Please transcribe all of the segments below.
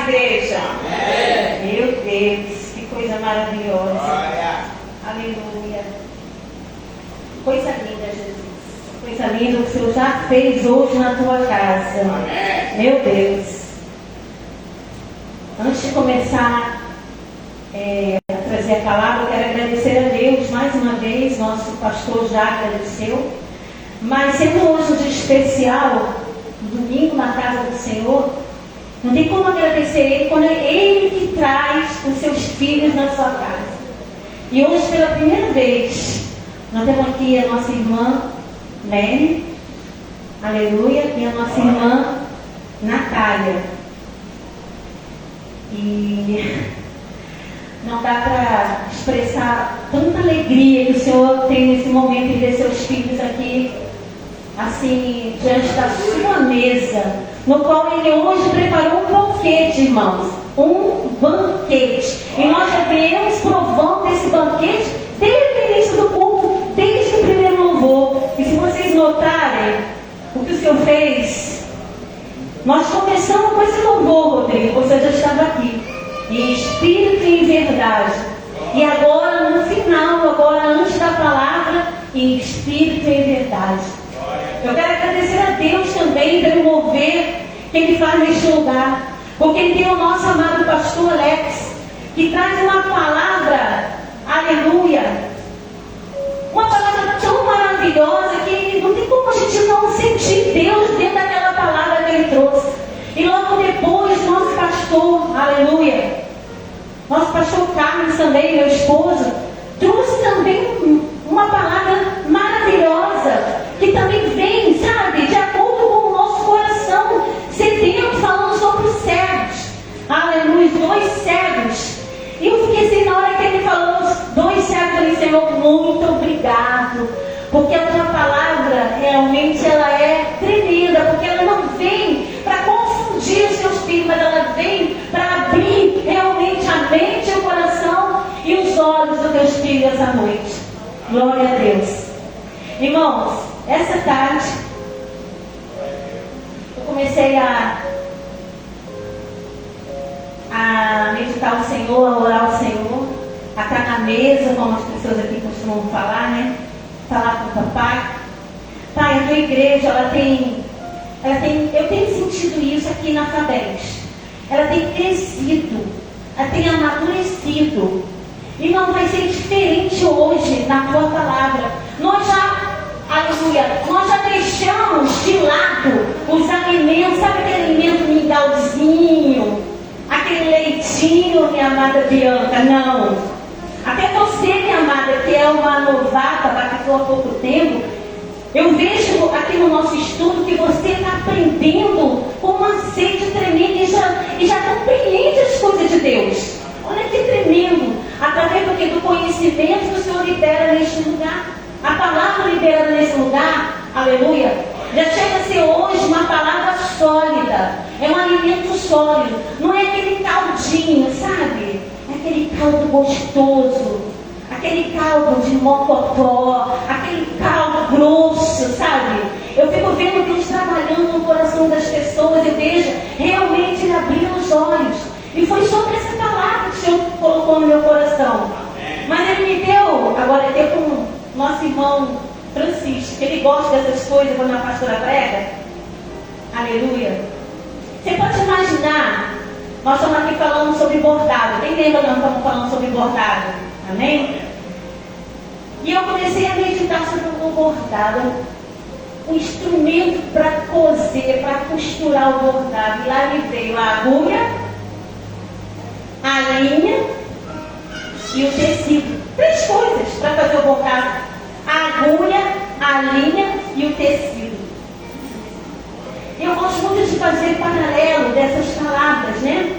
igreja? Amém. Meu Deus, que coisa maravilhosa. Glória. Aleluia. Coisa linda, Jesus. Coisa linda o que o Senhor já fez hoje na tua casa. Amém. Meu Deus. Antes de começar a trazer a palavra, eu quero agradecer a Deus mais uma vez. Nosso pastor já agradeceu. Mas sendo hoje um dia especial, domingo na casa do Senhor, não tem como agradecer Ele quando é Ele que traz os seus filhos na sua casa. E hoje, pela primeira vez, nós temos aqui a nossa irmã Mary, aleluia, e a nossa irmã Natália. E não dá para expressar tanta alegria que o Senhor tem nesse momento de ver seus filhos aqui, assim, diante da sua mesa, no qual Ele hoje preparou um banquete, irmãos. Um banquete. E nós já viemos provando esse banquete desde o início do culto, desde o primeiro louvor. E se vocês notarem o que o Senhor fez, nós começamos com esse louvor, Rodrigo, você já estava aqui, em espírito e em verdade. E agora, no final, agora antes da palavra, em espírito e em verdade. Eu quero agradecer a Deus também pelo mover que Ele faz neste lugar. Porque Ele tem o nosso amado pastor Alex, que traz uma palavra, aleluia, uma palavra tão maravilhosa que não tem como a gente não sentir Deus dentro daquela palavra que Ele trouxe. E logo depois, nosso pastor, aleluia, nosso pastor Carlos também, meu esposo, trouxe também uma palavra maravilhosa, que também vem, sabe, de acordo com o nosso coração sedento, falando sobre os cegos. Aleluia, 2 cegos. E eu fiquei assim, na hora que ele falou os 2 cegos, eu disse, Senhor, muito obrigado, porque a tua palavra realmente ela é tremenda, porque ela não vem para confundir os seus filhos, mas ela vem para abrir realmente a mente, o coração e os olhos dos teus filhos essa noite. Glória a Deus. Irmãos, essa tarde eu comecei a meditar o Senhor, a orar o Senhor, a estar na mesa, como as pessoas aqui costumam falar, né? Falar com o papai. Pai, a tua igreja, eu tenho sentido isso aqui na FABES. Ela tem crescido, ela tem amadurecido. E não vai ser diferente hoje na tua palavra. Nós já deixamos de lado os alimentos, sabe aquele alimento mingauzinho, aquele leitinho, minha amada Bianca? Não. Até você, minha amada, que é uma novata, batizou há pouco tempo, eu vejo aqui no nosso estudo que você está aprendendo com uma sede tremenda e já compreende as coisas de Deus. Olha que tremendo. Através do conhecimento que o Senhor libera neste lugar. A palavra liberada nesse lugar, aleluia, já chega a ser hoje uma palavra sólida. É um alimento sólido. Não é aquele caldinho, sabe? É aquele caldo gostoso. Aquele caldo de mocotó. Aquele caldo grosso, sabe? Eu fico vendo Deus trabalhando no coração das pessoas. Eu vejo realmente Ele abrindo os olhos. E foi sobre essa palavra que o Senhor colocou no meu coração. Mas Ele me deu, agora Ele deu com o nosso irmão Francisco, que ele gosta dessas coisas quando a pastora prega. Aleluia. Você pode imaginar, nós estamos aqui falando sobre bordado. Quem lembra que nós estamos falando sobre bordado? Amém? E eu comecei a meditar sobre o bordado. Um instrumento para coser, para costurar o bordado. E lá me veio a agulha, a linha e o tecido. 3 coisas para fazer o bordado: a agulha, a linha e o tecido. Eu gosto muito de fazer paralelo dessas palavras, né?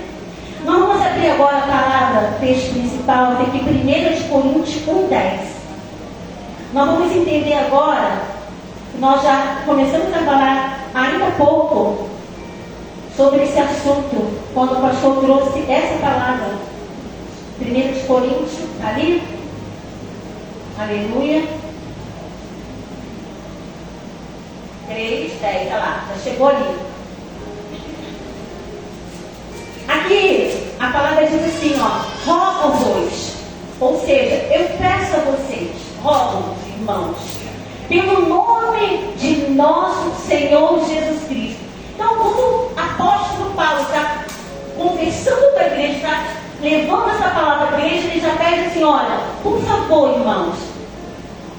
Nós vamos abrir agora a palavra, texto principal, aqui 1 Coríntios 1:10. Nós vamos entender agora, nós já começamos a falar ainda há pouco sobre esse assunto, quando o pastor trouxe essa palavra. 1 Coríntios, ali, aleluia, 3:10, olha lá, já chegou ali. Aqui A palavra diz assim, ó, rogo-vos. Ou seja, eu peço a vocês, rogo, irmãos, pelo nome de nosso Senhor Jesus Cristo. Então, quando o apóstolo Paulo está conversando com a igreja, está levando essa palavra para a igreja, ele já pede assim, olha, por favor, irmãos,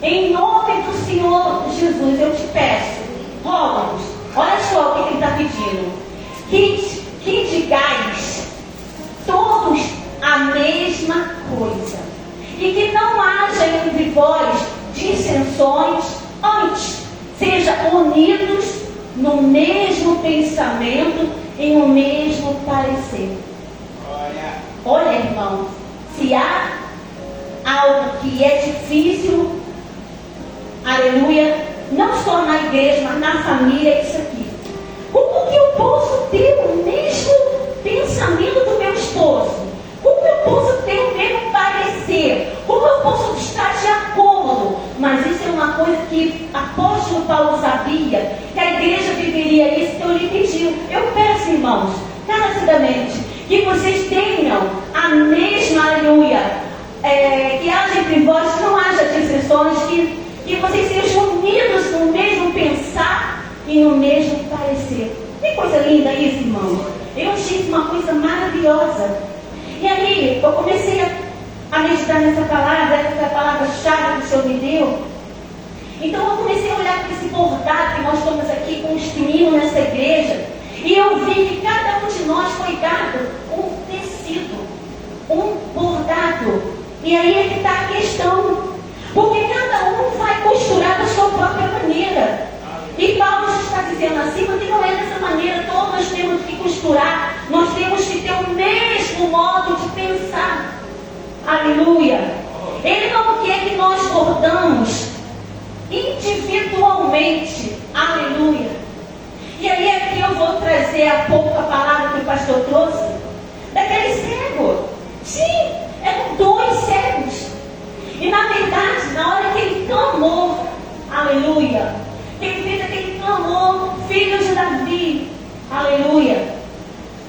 em nome do Senhor Jesus, eu te peço, rogo-vos, olha só o que ele está pedindo, que digais todos a mesma coisa, e que não haja entre vós dissensões, antes seja unidos no mesmo pensamento e no mesmo parecer. Olha, irmão, se há algo que é difícil, aleluia, não só na igreja, mas na família, é isso aqui. Como que eu posso ter o mesmo pensamento do meu esposo? Como eu posso ter o mesmo parecer? Como eu posso estar de acordo? Mas isso é uma coisa que o apóstolo Paulo sabia, que a igreja viveria isso, então ele pediu. Eu peço, irmãos, encarecidamente, que vocês tenham a mesma, aleluia, que haja entre vós, que não haja dissensões, que vocês sejam unidos no mesmo pensar e no mesmo parecer. Que coisa linda isso, irmãos. Eu achei isso uma coisa maravilhosa. E aí, eu comecei a meditar nessa palavra, essa é a palavra-chave que o Senhor me deu. Então, eu comecei a olhar para esse bordado que nós estamos aqui construindo nessa igreja. E eu vi que cada um de nós foi dado um tecido, um bordado. E aí é que está a questão. Porque cada um vai costurar da sua própria maneira. E Paulo está dizendo assim, porque não é dessa maneira, todos nós temos que costurar, nós temos que ter o mesmo modo de pensar. Aleluia. Ele não quer que nós bordamos individualmente. Aleluia. E aí aqui eu vou trazer há pouco a palavra que o pastor trouxe, daquele cego. Sim, eram 2 cegos. E na verdade, na hora que ele clamou, aleluia, ele fez aquele clamor, filho de Davi, aleluia,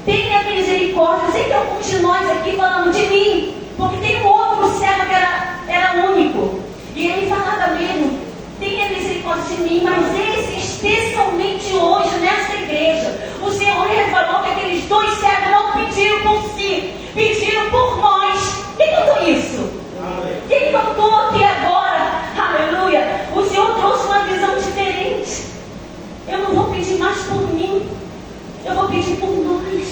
tenha misericórdia. Eu sei que alguns de nós aqui falando de mim, porque tem um outro cego que era único, e ele falava mesmo, tenha misericórdia de mim, mas esse, especialmente hoje, nessa igreja, o Senhor revelou que aqueles 2 cegos não pediram por si, pediram por nós. Quem cantou isso? Quem cantou aqui agora? Aleluia! O Senhor trouxe uma visão diferente. Eu não vou pedir mais por mim, eu vou pedir por nós.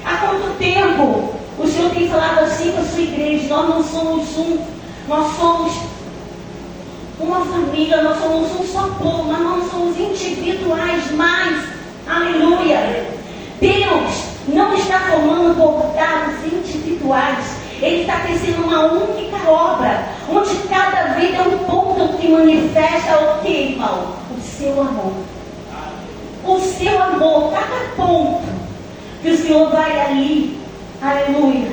Há quanto tempo o Senhor tem falado assim com a sua igreja? Nós não somos nós somos uma família, nós somos um só povo, mas nós somos individuais mais. Aleluia! Deus não está formando bordados individuais. Ele está tecendo uma única obra, onde cada vida é um ponto que manifesta o que, irmão? O seu amor. O seu amor, cada ponto que o Senhor vai ali, aleluia,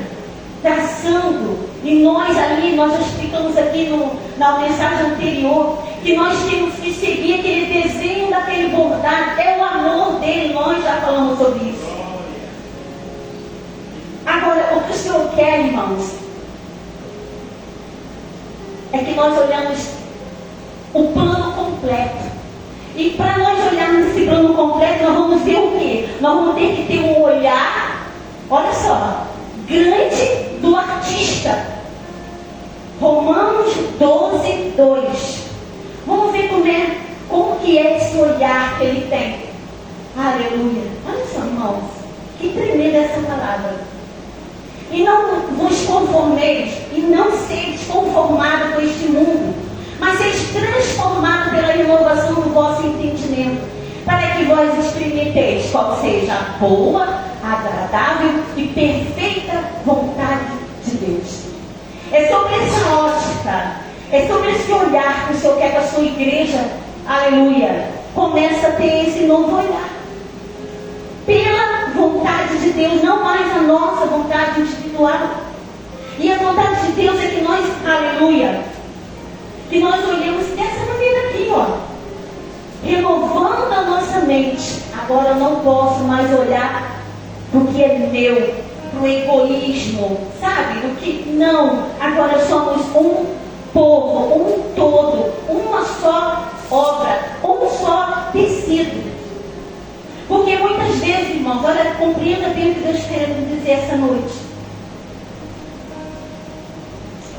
traçando. E nós ali, nós já explicamos aqui na mensagem anterior, que nós temos que seguir aquele desenho daquele bordado, é o amor dele, nós já falamos sobre isso. Agora, o que o Senhor quer, irmãos, é que nós olhamos o plano completo. E para nós olharmos esse plano completo, nós vamos ver o quê? Nós vamos ter que ter um olhar, olha só, grande do artista. Romanos 12, 2. Vamos ver como que é esse olhar que ele tem. Aleluia. Olha só, irmãos, que tremenda essa palavra. E não vos conformeis, e não seis conformados com este mundo, mas seis transformados pela renovação do vosso entendimento, para que vós experimenteis qual seja a boa, agradável e perfeita vontade de Deus. É sobre essa ótica, é sobre esse olhar que o Senhor quer que a sua igreja, aleluia, comece a ter esse novo olhar. Pela vontade de Deus, não mais a nossa vontade individual. E a vontade de Deus é que nós, aleluia, que nós olhemos dessa maneira aqui, ó, renovando a nossa mente. Agora eu não posso mais olhar para o que é meu, para o egoísmo, sabe? Do que não, agora somos um povo, um todo, uma só obra, um só tecido. Porque muitas vezes, irmãos, olha, compreenda bem o que Deus quer nos dizer essa noite.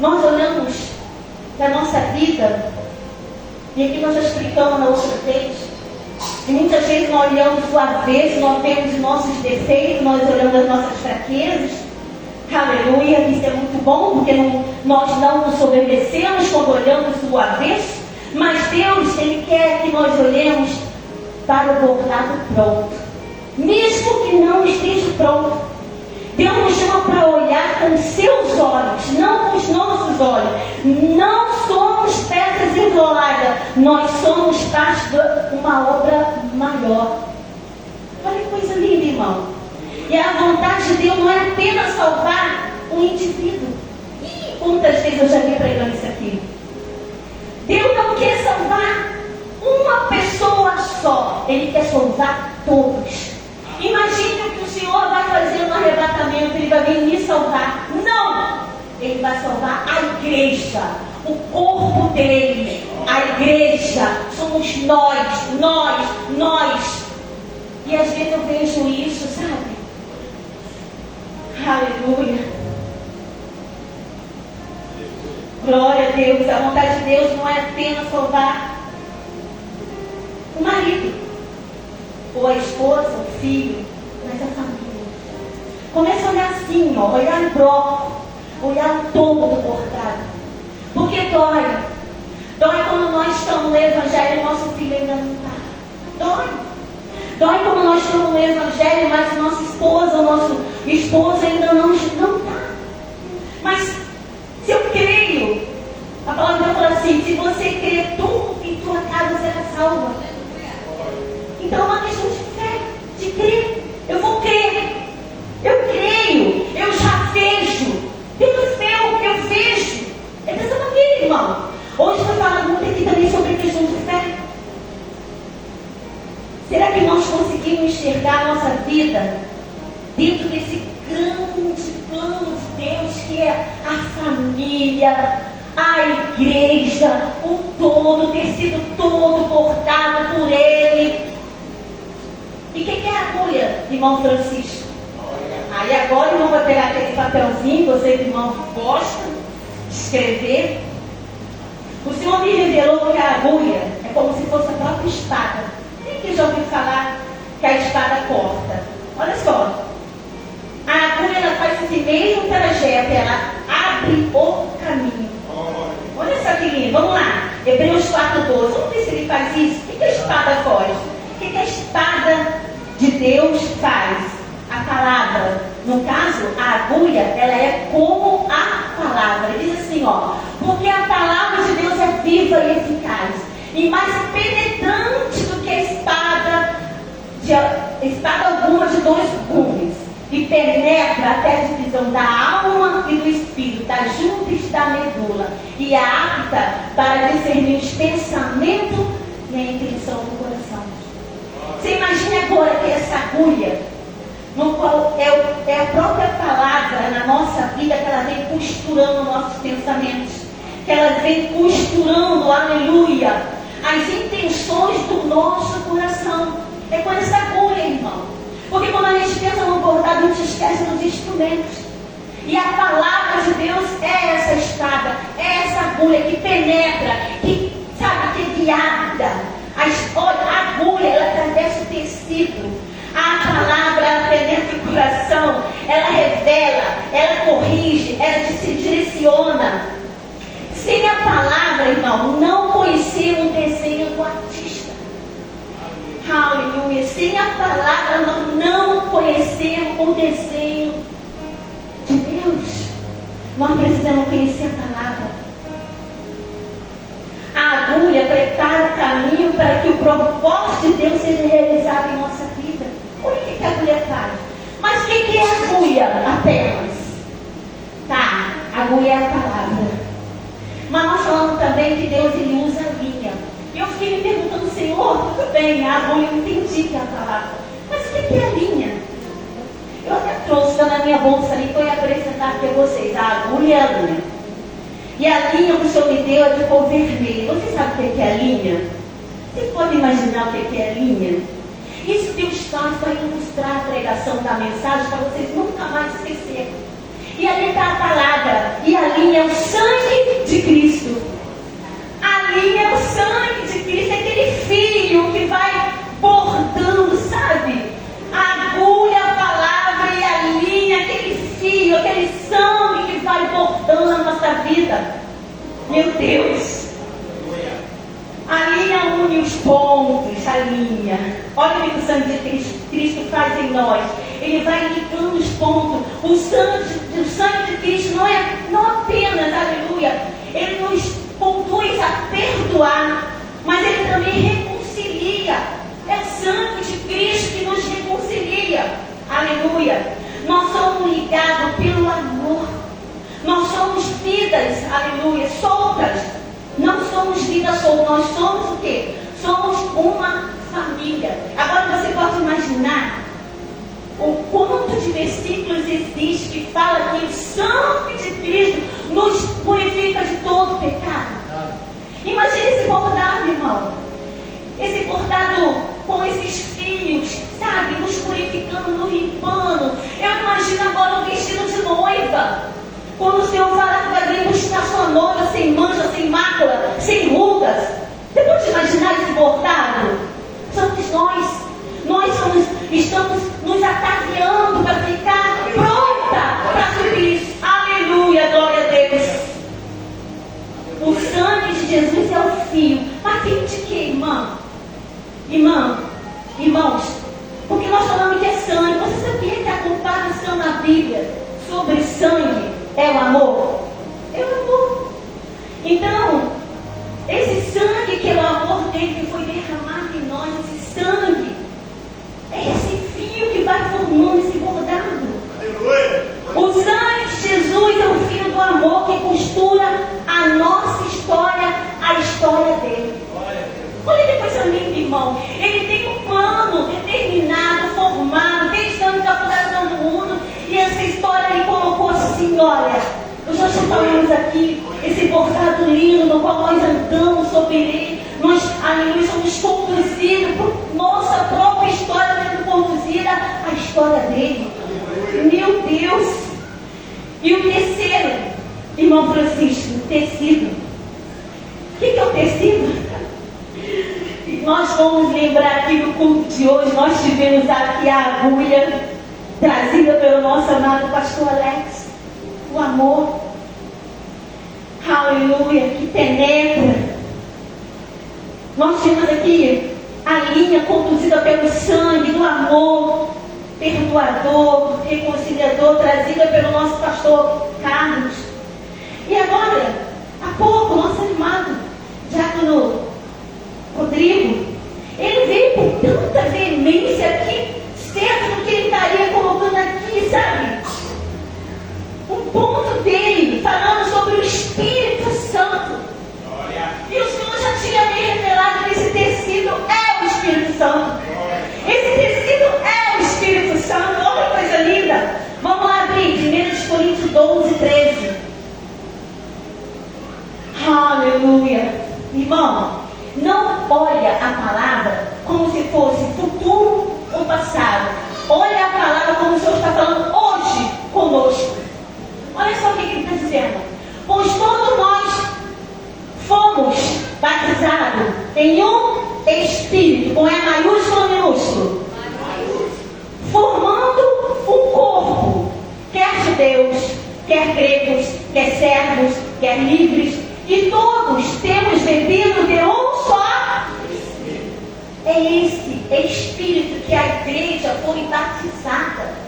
Nós olhamos para a nossa vida, e aqui nós já explicamos na outra vez, e muitas vezes nós olhamos o avesso, nós vemos os nossos defeitos, nós olhamos as nossas fraquezas. Aleluia, isso é muito bom, porque nós não nos obedecemos quando olhamos o avesso, mas Deus, Ele quer que nós olhemos para o bordado pronto, mesmo que não esteja pronto. Deus nos chama para olhar com seus olhos, não com os nossos olhos. Não somos peças isoladas, nós somos parte de uma obra maior. Olha que coisa linda, irmão. E a vontade de Deus não é apenas salvar um indivíduo. E quantas vezes eu já vi pregando isso aqui? Deus não quer salvar uma pessoa só, Ele quer salvar todos. Imagine o que o Senhor vai fazer no arrebatamento. Ele vai vir me salvar. Não! Ele vai salvar a igreja, o corpo dele. A igreja somos nós. E às vezes eu vejo isso, sabe? Aleluia. Glória a Deus. A vontade de Deus não é apenas salvar o marido, ou a esposa, o filho, mas a família. Começa a olhar assim, ó, olhar o bloco, olhar o todo do bordado. Porque dói. Dói quando nós estamos no Evangelho e nosso filho ainda não está. Dói quando nós estamos no Evangelho, mas nossa esposa, o nosso esposo ainda não está. Mas se eu creio, a palavra fala assim, se você crer, tu em tua casa será salva. Então é uma questão de fé, de crer. Eu vou crer. Eu creio. Eu já vejo. Deus meu, eu vejo. É dessa maneira, irmão. Hoje estou falando muito aqui também sobre a questão de fé. Será que nós conseguimos enxergar a nossa vida dentro desse grande plano de Deus que é a família, a igreja, o todo, o tecido todo bordado por Ele? E o que é a agulha, irmão Francisco? Aí agora o irmão vai pegar aquele papelzinho, vocês, irmão, gostam de escrever. O Senhor me revelou que a agulha é como se fosse a própria espada. Quem que já ouviu falar que a espada corta? Olha só. A agulha, ela faz esse mesmo trajeto, ela abre o caminho. Olha só que lindo, vamos lá. Hebreus 4:12. Vamos ver se ele faz isso. O que a espada faz? O que a espada de Deus faz? A palavra. No caso, a agulha, ela é como a palavra. Ele diz assim, ó. Porque a palavra de Deus é viva e eficaz. E mais penetrante do que a espada alguma de dois gumes. E penetra até a divisão da alma e do espírito, das juntas da medula. E é apta para discernir os pensamentos e a intenção do coração. Você imagina agora que essa agulha, no qual é a própria palavra na nossa vida, que ela vem costurando nossos pensamentos, que ela vem costurando, aleluia, as intenções do nosso coração. É com essa agulha, irmão. Porque quando a gente pensa no bordado, a gente esquece dos instrumentos. E a palavra de Deus é essa espada, é essa agulha que penetra, que sabe, que é guiada. A agulha, ela atravessa o tecido. A palavra, ela penetra o coração, ela revela, ela corrige, ela se direciona. Sem a palavra, irmão, não conhecemos o desenho do artista. Aleluia. Sem a palavra, nós não conhecemos o desenho de Deus. Nós precisamos conhecer a palavra. A agulha prepara o caminho para que o propósito de Deus seja realizado em nossa vida. Olha o que a agulha faz. Mas o que é a agulha apenas? Tá, a agulha é a palavra. Mas nós falamos também que Deus ele usa a linha. E eu fiquei me perguntando, Senhor, tudo bem, a agulha eu entendi que é a palavra. Mas o que é a linha? Eu até trouxe, está na minha bolsa ali, foi apresentar aqui a vocês, a agulha e a linha. E a linha que o Senhor me deu é de cor vermelha. Você sabe o que é a linha? Você pode imaginar o que é a linha? Isso Deus faz para ilustrar a pregação da mensagem, para vocês nunca mais esquecerem. E ali está a palavra, e a linha é o sangue de Cristo. A linha é o sangue de Cristo, é aquele fio que vai bordando, sabe? A agulha, a palavra e a linha, aquele fio, aquele sangue que vai bordando a nossa vida. Meu Deus! A linha une os pontos, a linha. Olha o que o sangue de Cristo faz em nós. Ele vai ligando os pontos. O sangue de Cristo não apenas, aleluia, ele nos conduz a perdoar, mas ele também reconcilia. É o sangue de Cristo que nos reconcilia. Aleluia. Nós somos ligados pelo amor. Nós somos vidas, aleluia, soltas. Não somos vidas soltas, nós somos o quê? Somos uma família. Agora você pode imaginar o quanto de versículos existe que fala que o sangue de Cristo nos purifica de todo pecado. Imagine esse bordado, irmão. Esse bordado com esses fios, sabe? Nos purificando, nos limpando. Eu imagino agora um vestido de noiva. Quando o Senhor fala que vai vir buscar sua noiva sem mancha, sem mácula, sem rugas. Você pode imaginar esse bordado? Somos nós. Nós estamos nos ataviando para ficar pronta para subir isso. Aleluia, glória a Deus. O sangue de Jesus é o fio. Mas fio de quê, irmão? Irmãos, porque nós falamos que é sangue. Você sabia que a comparação na Bíblia sobre sangue é o amor? É o amor. Então, esse sangue que é o amor dele que foi derramado em nós, esse sangue, é esse fio que vai formando esse bordado. O sangue de Jesus é o fio do amor que costura a nossa história, a história dele. Olha que coisa linda, irmão. Ele tem um plano determinado, formado, desde antes da fundação do mundo. E essa história ele colocou assim, olha, nós já falamos aqui, esse bordado lindo no qual nós andamos sobre ele. Nós, aleluia, somos conduzidos por nossa própria história, sendo conduzida à história dele. Meu Deus! E o terceiro, irmão Francisco, o tecido. O que é o tecido? Nós vamos lembrar aqui no culto de hoje, nós tivemos aqui a agulha trazida pelo nosso amado pastor Alex. O amor, aleluia, que penetra. Nós temos aqui a linha conduzida pelo sangue do amor, perdoador, reconciliador, trazida pelo nosso pastor Carlos. E agora, há pouco, nosso animado diácono Rodrigo, ele veio com tanta veemência aqui, certo do que ele estaria colocando aqui, sabe? Um ponto dele, falando sobre o Espírito Santo. E o Senhor já tinha me revelado que esse tecido é o Espírito Santo. Esse tecido é o Espírito Santo. Olha que coisa linda. Vamos lá abrir 1 Coríntios 12, 13. Aleluia. Irmão, não olha a palavra como se fosse futuro ou passado. Olha a palavra como o Senhor está falando hoje conosco. Olha só o que ele está dizendo. Pois todos nós fomos batizados em um Espírito, com E maiúsculo ou minúsculo? Formando um corpo, quer judeus, quer gregos, quer servos, quer livres, e todos temos bebido de um só. É esse Espírito que a igreja foi batizada.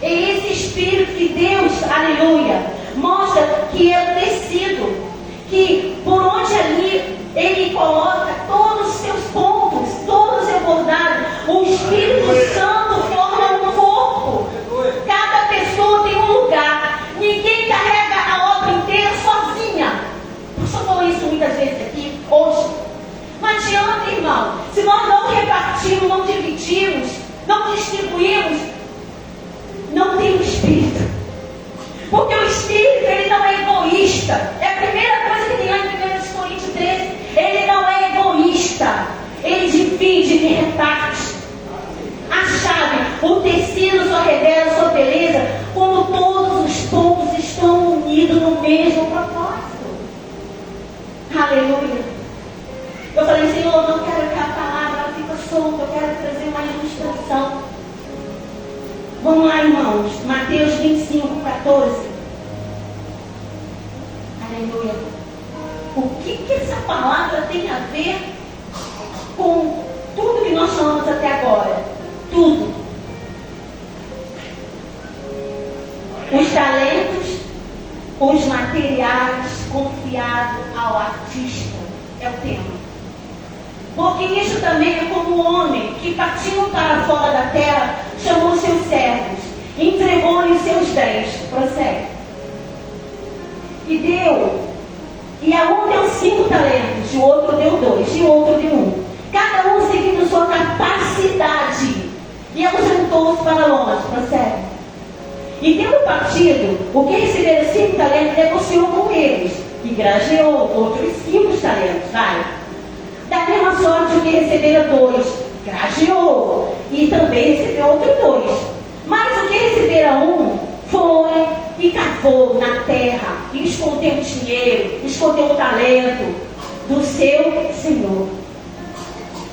É esse Espírito que Deus, aleluia, mostra que é o tecido, que por onde ali Ele coloca todos os seus pontos, todo o seu bordado. O Espírito Santo forma um corpo. Cada pessoa tem um lugar. Ninguém carrega a obra inteira sozinha. O senhor falou isso muitas vezes aqui, hoje. Não adianta, irmão. Se nós não repartimos, não dividimos, não distribuímos, não temos O tecido só revela a sua beleza quando todos os pontos estão unidos no mesmo propósito. Aleluia. Eu falei, Senhor, não quero que a palavra fique solta, eu quero trazer uma ilustração. Vamos lá, irmãos. Mateus 25, 14. Aleluia. O que essa palavra tem a ver com tudo que nós falamos até agora? Tudo. Os talentos, os materiais confiados ao artista. É o tema. Porque isso também é como o homem que partindo para fora da terra, chamou seus servos, entregou-lhes seus bens. Prossegue. E deu. E a um deu 5 talentos, o outro deu 2, e o outro deu 1. Cada um seguindo sua capacidade. E ausentou-se para longe. Prossegue. E tendo partido, o que receberam 5 talentos negociou com eles. E grajeou outros 5 talentos. Vai. Da mesma sorte o que receberam 2, grajeou. E também recebeu outros 2. Mas o que receberam 1, foi e cavou na terra. E escondeu o dinheiro, escondeu o talento do seu Senhor.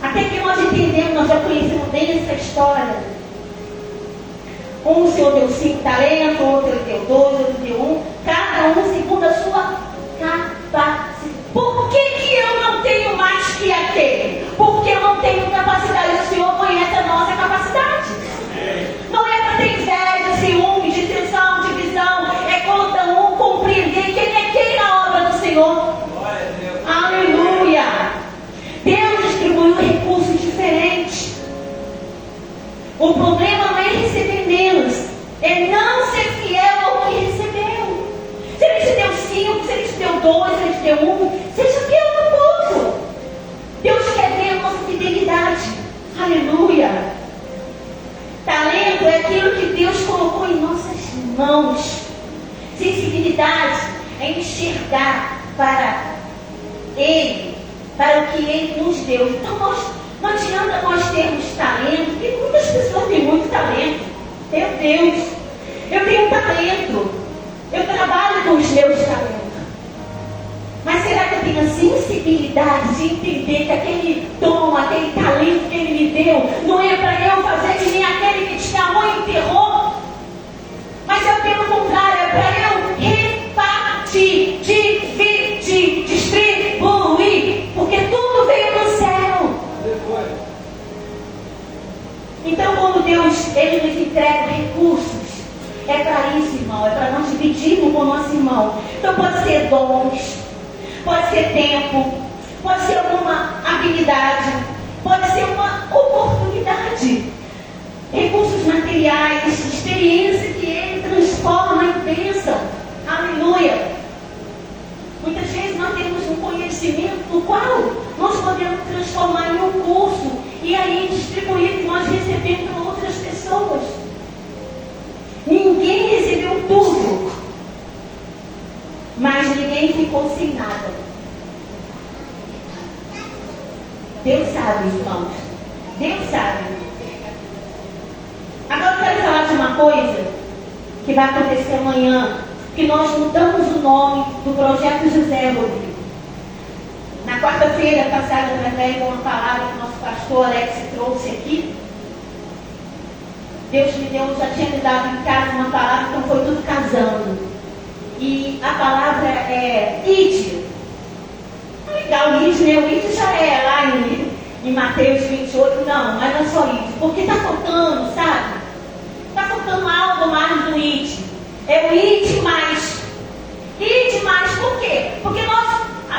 Até que nós entendemos, nós já conhecemos bem essa história. Um Senhor deu 5 talentos, outro deu 2, outro deu 1. Cada um segundo a sua capacidade. Por que eu não tenho mais que aquele? Porque eu não tenho capacidade. O Senhor conhece a nossa capacidade. Não é para ter inveja, ciúme, dissensão, divisão. É cada um compreender quem é quem na obra do Senhor. Aleluia. Deus distribuiu recursos diferentes. O problema não é receber menos, é não ser fiel ao que recebeu. Se ele te deu 5, se ele te deu 2, se ele te deu 1, seja fiel no pouco. Deus quer ver a nossa fidelidade. Aleluia. Talento é aquilo que Deus colocou em nossas mãos. Sensibilidade é enxergar para Ele, para o que Ele nos deu. Então não adianta nós termos talento, porque muitas pessoas têm muito talento. Meu Deus, eu tenho talento, eu trabalho com os meus talentos. Mas será que eu tenho a sensibilidade de entender que aquele dom, aquele talento que Ele me deu, não é para eu fazer que nem aquele que descarrou e enterrou? Mas é pelo contrário, é para eu repartir, dividir, distribuir, porque tudo veio do céu. Então quando Deus, Ele nos entrega recursos, é para isso, irmão, é para nós dividirmos com o nosso irmão. Então pode ser dons, pode ser tempo, pode ser alguma habilidade, pode ser uma oportunidade, recursos materiais, experiência que Ele transforma em bênção. Aleluia. Muitas vezes nós temos um conhecimento no qual nós podemos transformar em um curso e aí distribuir que nós recebemos para outras pessoas. Ninguém recebeu tudo, mas ninguém ficou sem nada. Deus sabe, irmãos. Deus sabe. Agora eu quero falar de uma coisa que vai acontecer amanhã, que nós mudamos o nome do Projeto José Rodrigo. Na quarta-feira passada, através de uma palavra que o nosso pastor Alex trouxe aqui, Deus me deu, já tinha me dado em casa uma palavra, então foi tudo casando. E a palavra é ide. Legal, o ide, né? O ide já é lá em Mateus 28, não é só ide, porque está faltando, sabe? Está faltando algo mais do ide. É o ide mais. Ide mais, por quê? Porque nós,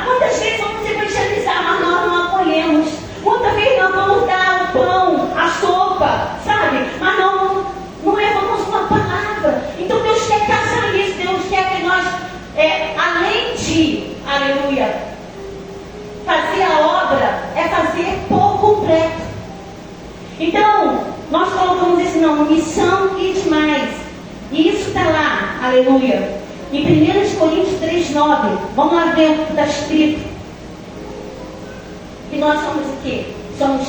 muitas vezes, vamos evangelizar, mas nós não acolhemos. Muitas vezes nós vamos dar o pão, a sopa, sabe? Mas não levamos uma palavra. Então Deus quer caçar isso. Deus quer que nós, além de, aleluia, fazer a obra, é fazer por completo. Então, nós colocamos esse nome, missão e demais. E isso está lá, aleluia. Em 1 Coríntios 3:9, vamos lá ver o que está escrito. Que nós somos o quê? Somos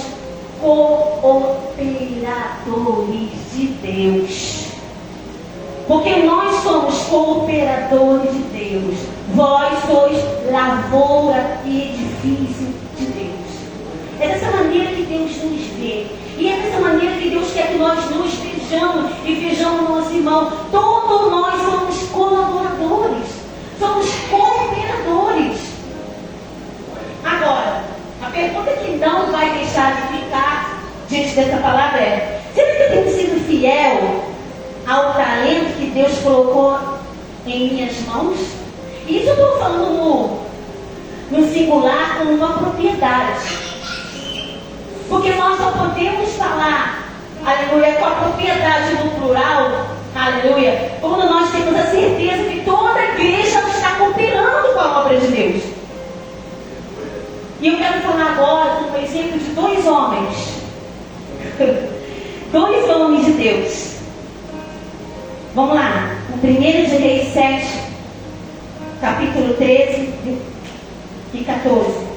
cooperadores de Deus. Porque nós somos cooperadores de Deus. Vós sois lavoura e edifício de Deus. É dessa maneira que Deus nos vê. E é dessa maneira que Deus quer que nós nos vejamos e vejamos nosso irmão. Todos nós somos colaboradores. Somos cooperadores. Agora, a pergunta que não vai deixar de ficar diante dessa palavra é: será que eu tenho sido fiel ao talento que Deus colocou em minhas mãos? E isso eu estou falando no singular, como uma propriedade. Porque nós só podemos falar, aleluia, com a propriedade no plural, aleluia, quando nós temos a certeza que toda a igreja está cooperando com a obra de Deus. E eu quero falar agora com o exemplo de dois homens. Dois homens de Deus. Vamos lá, no 1 de Reis 7, capítulo 13 e 14.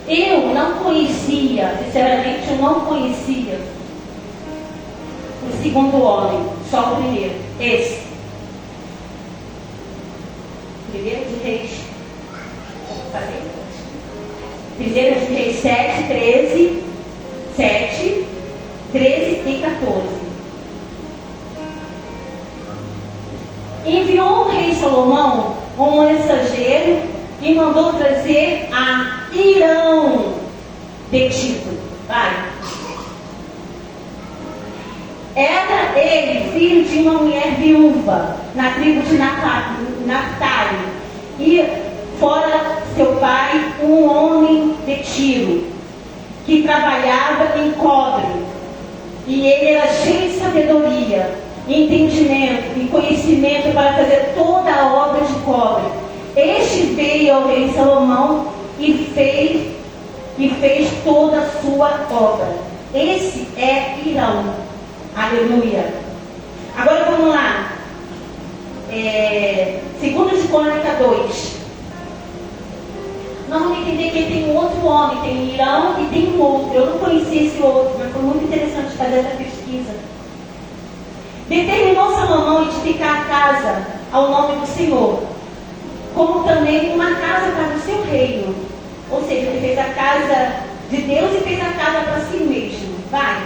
Eu não conhecia, sinceramente eu não conhecia o segundo homem, só o primeiro, esse. 1 de Reis, 1 de Reis 7, 13 e 14. Enviou o rei Salomão um mensageiro e mandou trazer a Hirão de Tito. Vai. Era ele filho de uma mulher viúva na tribo de Naphtali, e fora seu pai um homem de Tiro que trabalhava em cobre, e ele era cheio de sabedoria, entendimento e conhecimento para fazer toda a obra de cobre. Este veio ao rei Salomão e fez toda a sua obra. Esse é Hirão. Aleluia. Agora vamos lá. 2 de Crônica 2. Nós vamos entender que tem um outro homem, tem Hirão e tem um outro. Eu não conhecia esse outro, mas foi muito interessante fazer essa pesquisa. Determinou Salomão edificar a casa ao nome do Senhor, como também uma casa para o seu reino. Ou seja, ele fez a casa de Deus e fez a casa para si mesmo. Vai.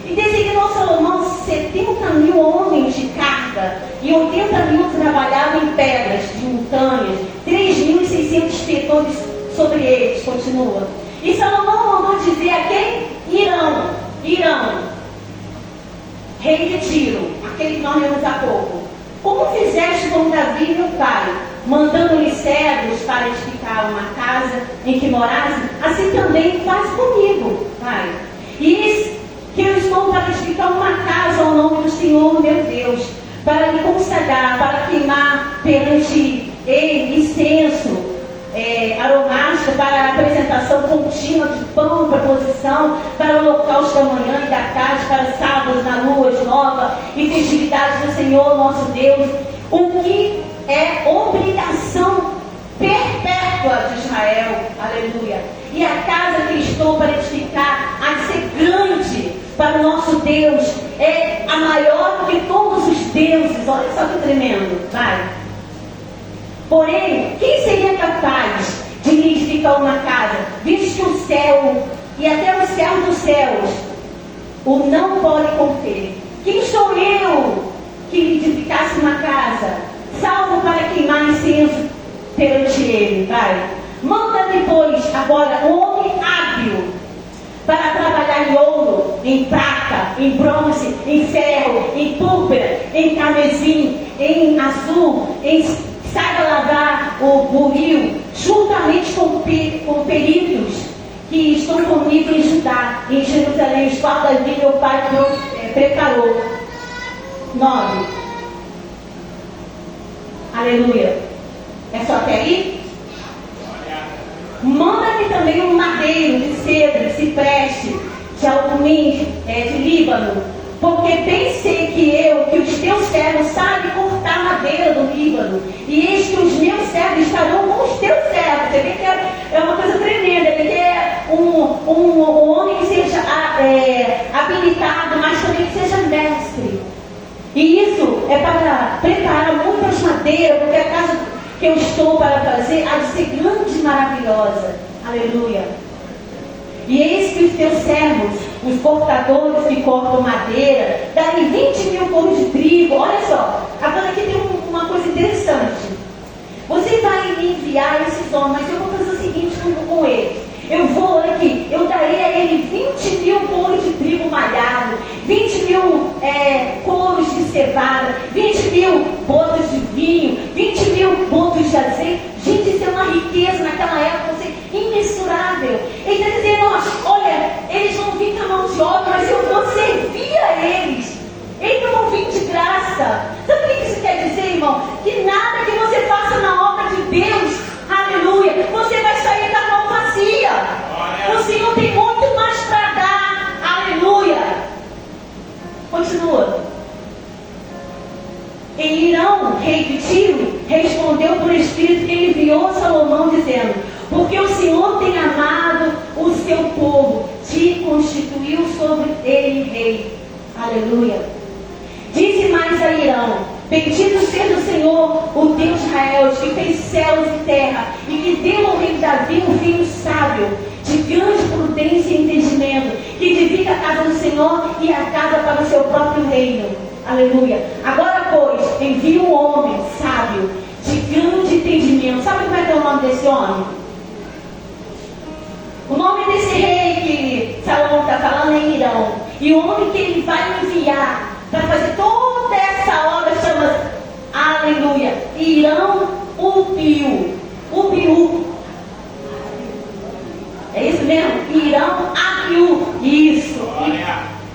E designou Salomão 70.000 homens de carga, e 80.000 trabalhavam em pedras de montanhas, 3.600 petores sobre eles. Continua. E Salomão mandou dizer a quem? Hirão, rei de Tiro, aquele que nós lemos há pouco: como fizeste com Davi meu pai, mandando-lhe servos para edificar uma casa em que morasse, assim também faz comigo, pai. E que eu estou para edificar uma casa ao nome do Senhor meu Deus, para lhe consagrar, para queimar perante ele incenso aromático, para a apresentação contínua de pão para posição, para o holocausto da manhã e da tarde, para sábados, na lua nova e festividades do Senhor nosso Deus, o que é obrigação perpétua de Israel. Aleluia. E a casa que estou para edificar há de ser grande para o nosso Deus, é a maior do que todos os deuses. Olha só que tremendo. Vai. Porém, quem seria capaz de lhe edificar uma casa, visto que o céu e até o céu dos céus o não pode conter? Quem sou eu que lhe edificasse uma casa, salvo para queimar incenso perante ele? Vai. Manda depois, agora, um homem hábil para trabalhar em ouro, em prata, em bronze, em ferro, em púrpura, em carmesim, em azul, saiba lavar o buril, juntamente com peritos que estão comigo em Judá, em Jerusalém, os quais Davi meu pai preparou. 9. Aleluia. É só até aí? Manda-me também um madeiro de cedro, de cipreste, de algumim, de Líbano, porque bem sei que os teus servos sabem cortar madeira do Líbano, e eis que os meus servos estarão com os teus servos habilitado, mas também que seja mestre. E isso é para preparar muitas madeiras, porque a casa que eu estou para fazer há de ser grande e maravilhosa. Aleluia. E eis que os teus servos, os cortadores que cortam madeira, darem 20.000 coros de trigo. Olha só, agora aqui tem uma coisa interessante. Você vai me enviar esses homens, mas eu vou fazer o seguinte com eles. Eu vou aqui, eu darei a ele 20.000 coros de trigo malhado, 20.000 coros de cevada, 20.000 botos de vinho, 20.000 botos de azeite. Gente, isso é uma riqueza naquela época, assim, imensurável. Ele está dizendo, olha, eles vão vir com a mão de obra, mas eu vou servir a eles. Eles não vão vir de graça. Sabe o que isso quer dizer, irmão? Que nada que você faça na obra de Deus, aleluia, você vai sair da mão vazia. O Senhor tem muito mais para dar, aleluia. Continua. E Irão, rei de Tiro, respondeu por Espírito que ele enviou a Salomão, dizendo: porque o Senhor tem amado o seu povo, te constituiu sobre ele rei. Aleluia. Disse mais a Irão: bendito seja o Senhor, o Deus de Israel, que fez céus e terra, e que deu ao rei Davi um filho sábio, de grande prudência e entendimento, que edifica a casa do Senhor e a casa para o seu próprio reino. Aleluia. Agora, pois, envia um homem sábio, de grande entendimento. Sabe como é que é o nome desse homem? O nome desse rei que Salomão está falando é Irão. E o homem que ele vai enviar para fazer toda essa obra chama, aleluia, Irão Upiu. Upiu. É isso mesmo? Irão Apiu. Isso.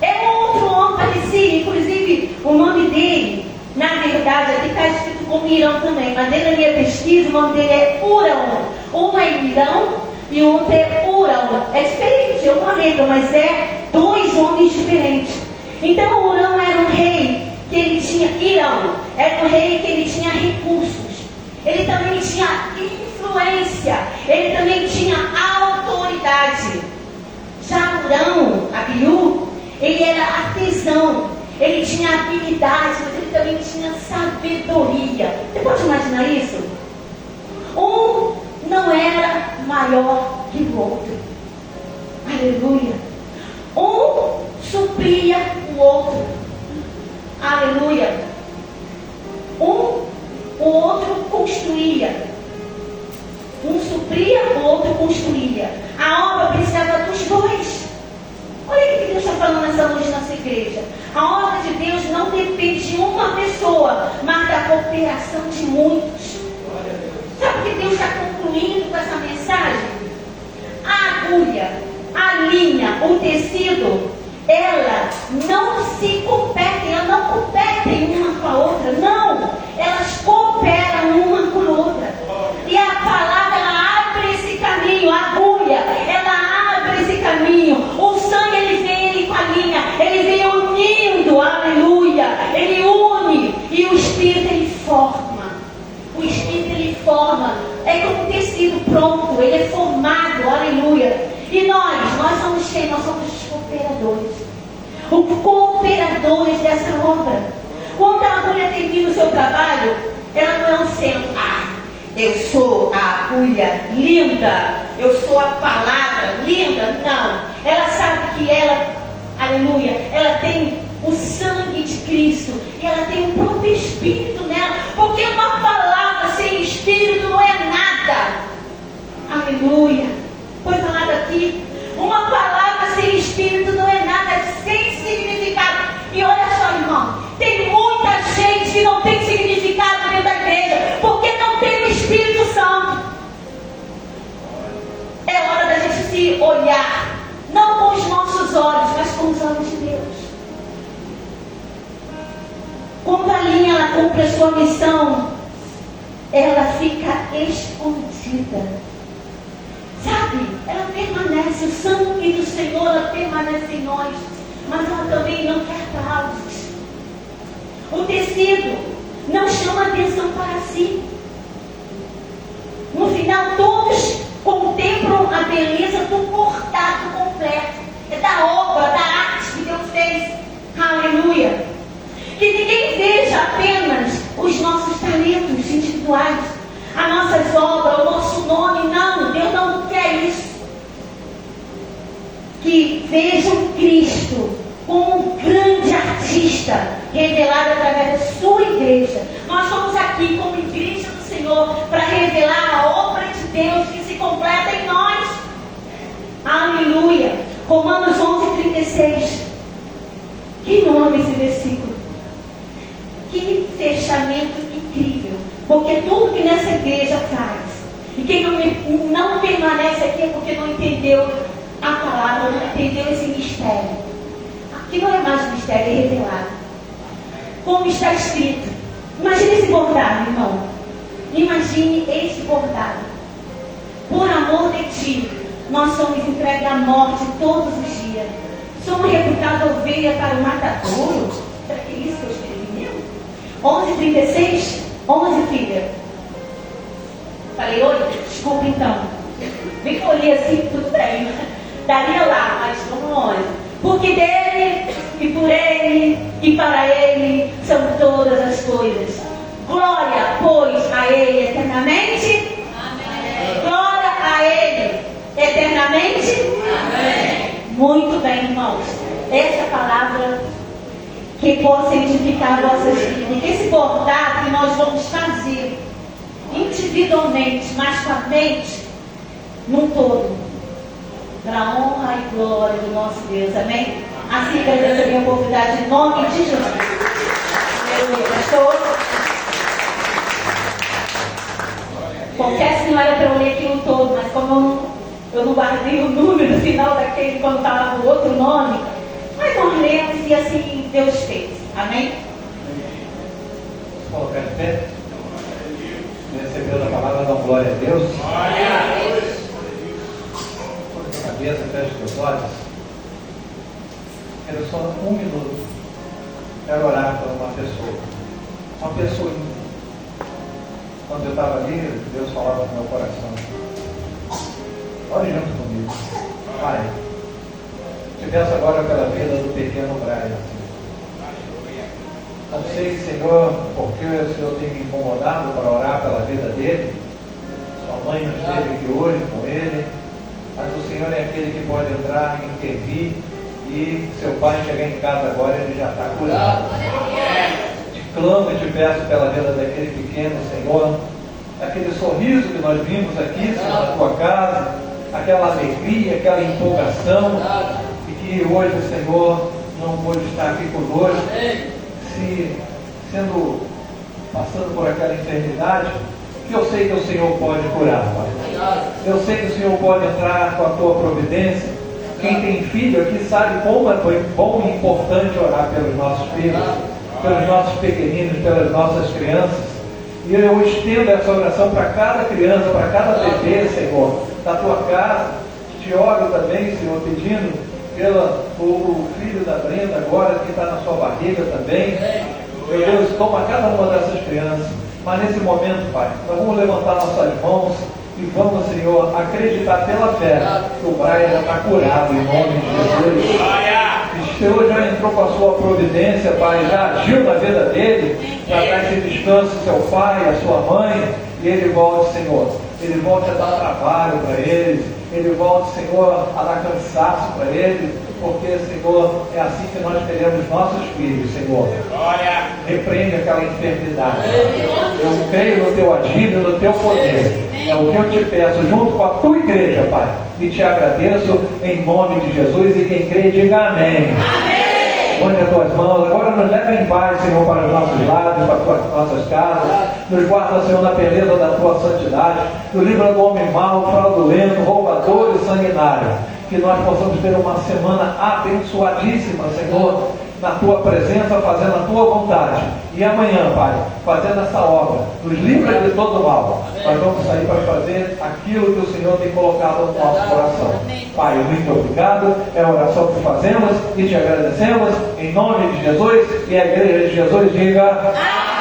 É outro homem parecido. Inclusive, o nome dele, na verdade, aqui está escrito como Irão também. Mas dentro da minha pesquisa, o nome dele é Urão. Um é Irão e o outro é Urão. É diferente, eu não lembro, mas é dois homens diferentes. Então, Urão era um rei que ele tinha, Irão, era um rei que ele tinha recursos. Ele também tinha influência. Ele também tinha autoridade. Já Urão, Abiú, ele era artesão. Ele tinha habilidade, mas ele também tinha sabedoria. Você pode imaginar isso? Um não era maior que o outro. Aleluia. Um supria o outro. Aleluia. O outro construía. Um supria, o outro construía. A obra precisava dos dois. Olha o que Deus está falando nessa noite nessa igreja. A obra de Deus não depende de uma pessoa, mas da cooperação de muitos. Sabe o que Deus está concluindo com essa mensagem? A agulha, a linha, o tecido, ela não se competem, elas não competem uma com a outra, não. Elas cooperam uma com a outra. E a palavra, ela abre esse caminho, a agulha, ela abre esse caminho. O sangue, ele vem com a linha, ele vem unindo, aleluia. Ele une e o Espírito, ele forma. O Espírito, ele forma. É como um tecido pronto, ele é formado, aleluia. E nós somos quem? Nós somos os cooperadores. Os cooperadores dessa obra. Quando a agulha termina o seu trabalho, ela não é um centro. Eu sou a agulha linda, eu sou a palavra linda. Não. Ela sabe que ela, aleluia, ela tem o sangue de Cristo. E ela tem o próprio Espírito nela. Porque uma palavra sem Espírito não é nada. Aleluia. Foi falado aqui. Uma palavra sem Espírito não é nada, sem significado. E olha só, irmão, tem muita gente que não tem significado dentro da igreja, porque não tem o Espírito Santo. É hora da gente se olhar, não com os nossos olhos, mas com os olhos de Deus. Quando a linha ela cumpre a sua missão, ela fica escondida. Sabe, ela permanece, o sangue do Senhor, ela permanece em nós, mas ela também não quer aplausos. O tecido não chama atenção para si. No final, todos contemplam a beleza do bordado completo. É da obra, da arte que Deus fez. apenas os nossos talentos individuais, as nossas obras, o nosso nome. Não, Deus não quer isso. Que vejam Cristo como um grande artista revelado através da sua igreja. Nós estamos aqui como igreja do Senhor para revelar a obra de Deus que se completa em nós. Aleluia. Romanos 11:36. Quem não ama esse versículo? Que fechamento incrível. Porque tudo que nessa igreja faz, e quem não permanece aqui é porque não entendeu a palavra, não entendeu esse mistério. Aqui não é mais mistério, é revelado. Como está escrito. Imagine esse bordado, irmão. Imagine esse bordado. Por amor de ti, nós somos entregues à morte todos os dias. Somos reputados ovelha para o matadouro. Será que é isso que eu escrevi mesmo? 11:36. 11, filha. Falei 8? Desculpa então. Vem que eu olhei assim, tudo bem. Daria lá, mas vamos longe. Porque dele, e por ele, e para ele, são todas as coisas. Glória, pois, a ele eternamente. Amém. Glória a ele eternamente. Amém. Muito bem, irmãos. Essa palavra que possa edificar vossas vidas. E que esse bordado que nós vamos fazer individualmente, mas com a mente, num todo, para a honra e glória do nosso Deus. Amém? Assim que agradeço a minha oportunidade em nome de Jesus. Aleluia. Pastor. Confesso que não era para eu ler aquilo todo, mas como eu não guardei o número no final daquele quando estava o outro nome, mas nós lemos e assim Deus fez. Amém? Vamos colocar de pé. Recebeu a palavra, dá glória a Deus. Glória a Deus. Põe a cabeça, fecha os olhos. Quero só um minuto. Quero orar por uma pessoa. Uma pessoinha. Quando eu estava ali, Deus falava no meu coração. Ore junto comigo. Pai, te peço agora pela vida do pequeno Brian. Não sei, Senhor, porque o Senhor tem me incomodado para orar pela vida dele. Sua mãe não esteve aqui hoje com ele. Mas o Senhor é aquele que pode entrar, intervir. E seu pai chegar em casa agora, ele já está curado. Te clamo e te peço pela vida daquele pequeno, Senhor. Aquele sorriso que nós vimos aqui, Senhor, na tua casa. Aquela alegria, aquela empolgação. E que hoje, Senhor, não pôde estar aqui conosco. Passando por aquela enfermidade, que eu sei que o Senhor pode curar, Pai. Eu sei que o Senhor pode entrar com a tua providência. Quem tem filho aqui sabe como é bom e importante orar pelos nossos filhos, pelos nossos pequeninos, pelas nossas crianças. E eu estendo essa oração para cada criança, para cada bebê, Senhor, da tua casa. Te oro também, Senhor, pedindo o filho da Brenda agora, que está na sua barriga também. Meu Deus, toma cada uma dessas crianças. Mas nesse momento, Pai, nós vamos levantar nossas mãos e vamos, Senhor, acreditar pela fé que o Brian já está curado em nome de Jesus. O Senhor já entrou com a sua providência, Pai, já agiu na vida dele, para dar esse descanso ao seu pai, à sua mãe, e ele volte, Senhor. Ele volte a dar trabalho para eles. Ele volte, Senhor, a dar cansaço para eles, porque, Senhor, é assim que nós queremos nossos filhos, Senhor. Glória! Repreende aquela enfermidade. Eu creio no teu agir e no teu poder. É o que eu te peço, junto com a tua igreja, Pai. E te agradeço em nome de Jesus. E quem crê, diga amém. Amém! Põe as tuas mãos, agora nos leva em paz, Senhor, para os nossos lares, para as nossas casas. Nos guarda, Senhor, na beleza da tua santidade. Nos livra do homem mau, fraudulento, roubador e sanguinário. Que nós possamos ter uma semana abençoadíssima, Senhor, na tua presença, fazendo a tua vontade. E amanhã, Pai, fazendo essa obra, nos livra de todo mal. Nós vamos sair para fazer aquilo que o Senhor tem colocado no nosso coração. Pai, muito obrigado. É a oração que fazemos e te agradecemos em nome de Jesus. E a igreja de Jesus diga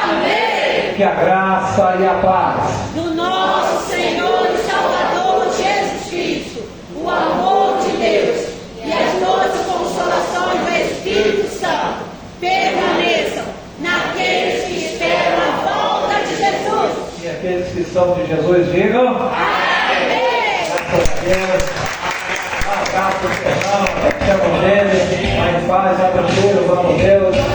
amém. Que a graça e a paz do nosso Senhor e Salvador Jesus Cristo, o amor de Deus e as doces consolações do Espírito Santo permaneçam naqueles que E aqueles que são de Jesus, digam. Amém. Graças a Deus. Um abraço, Fernão. Chamo dele. Vai em paz, vai tranquilo, vamos Deus.